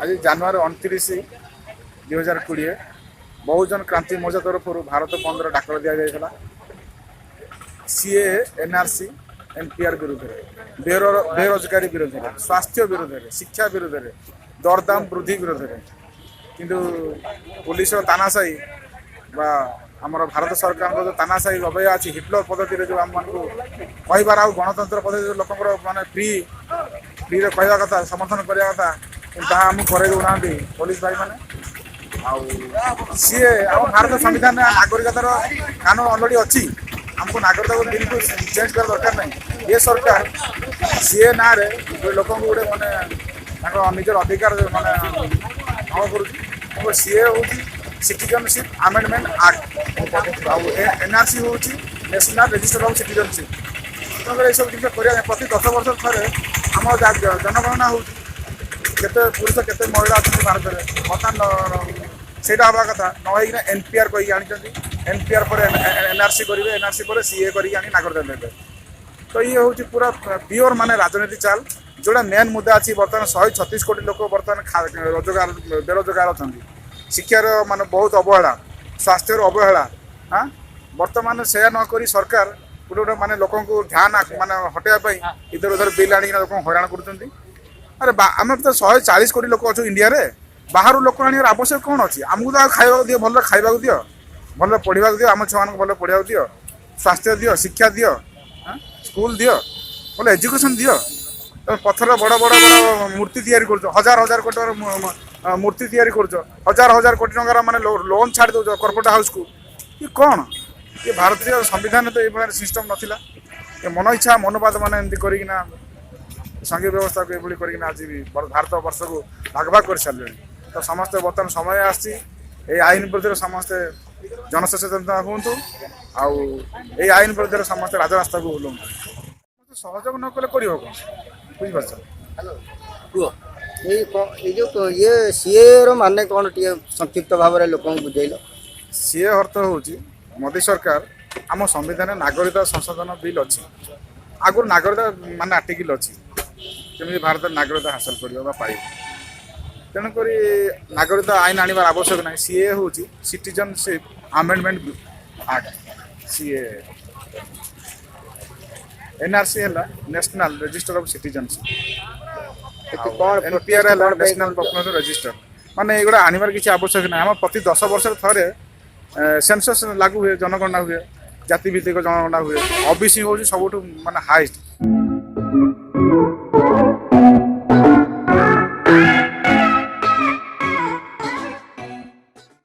आज जनवरी 29/2020 बहुजन क्रांति मोर्चा तरफ भारत बंद डाक दि जाता सीए एनआरसी एनपीआर विरुद्ध बेरोजगारी विरुद्ध स्वास्थ्य विरुद्ध शिक्षा विरुद्ध दरदाम वृद्धि विरुद्ध किंतु पुलिस तानाशाही आमर भारत सरकार जो तानाशाही अवय अच्छी हिटलर पद्धति जो आम मानक कहबार आ गणतंत्र पद्धति लोक माने फ्री कहवा कथा समर्थन करवा कथा आमको करे देना पुलिस भाई मैंने सीए आम भारत संविधान नागरिकतार कानून अलरेडी अच्छी आमको नागरिकता को बिल्कुल चेंज कर दरकार नहीं ये सरकार सीए ना लोक गोटे माने निजर अधिकार माने कौन कर सीए हूँ सिटीजनशिप आमेंडमेंट एक्ट एनआरसी हूँ national register of citizenship Tenali ये सब जिन कर प्रति 10 वर्ष थे आम जनगणना हो पुरुष केते महिला अच्छा भारत में बर्तमान से हवा कथा नईना एनपीआर कही आनी एनपीआर पर एनआरसी करेंगे एनआरसी पर सीए कर नागरिकता देते तो ये हूँ पूरा प्योर माने राजनीति चाल जोड़ा मेन मुद्दा अच्छी बर्तमान 136 कोटी लोक बर्तमान रोजगार बेरोजगार अच्छा शिक्षार माने बहुत अवहेला स्वास्थ्य अवहेला हाँ बर्तमान से नक सरकार गोटे गोटे माने लोक ध्यान माने हटाइवाई इधर उधर बिल आनी लोक हैरान कर अरे आम तो 140 कोटी लोक अच्छे इंडिया रे बाहर लोक आने आवश्यक कौन अच्छी आमको तो खावा दियो भल खावा दियो भल पढ़ा दियो आम छुआ भल पढ़ा दियो स्वास्थ्य दियो शिक्षा दियो स्कूल दियो भले एजुकेशन दियो तो पत्थर बड़ बड़ मूर्ति तैयारी कर हजार हजार कोटी मूर्ति तैयारी कर हजार हजार कोटी टकर माने लोन छाड़ दौ कॉर्पोरेट हाउस को ये कौन ये भारतीय संविधान तो ये सिस्टम नाला ये मन इच्छा मनोवाद मैंने एमती करना संघीय व्यवस्था को ये आज भी भारत वर्ष को भाग भाग कर सारे तो समस्ते बर्तमान समय आसी आईन विरुद्ध समस्ते जनसचेतनता हूँ आईन विरुद्ध समस्ते राजरास्ता को बुलाऊँ सहयोग न कले कर बुझीपार ये सीए माने कौन संक्षिप्त भाव में लोक बुझेल सीए अर्थ हूँ मोदी सरकार आम संविधान नागरिकता संशोधन बिल अच्छी आगुरी नागरिकता माने आर्टिकल अच्छी जमी भारत नागरिकता हासिल कर पाइब तेणुक नागरिकता आईन आनबार आवश्यक ना सीए हूँ citizenship amendment act CA NRC है national register of citizenship NPR है नेशनल पॉपुलेशन रजिस्टर माने ये आनबार किसी आवश्यक ना आम प्रति 10 वर्ष थे सेंसस लागू हुए जनगणना हुए जाति भित्तिक जनगणना हुए ओबीसी हूँ सब माने हाइस्ट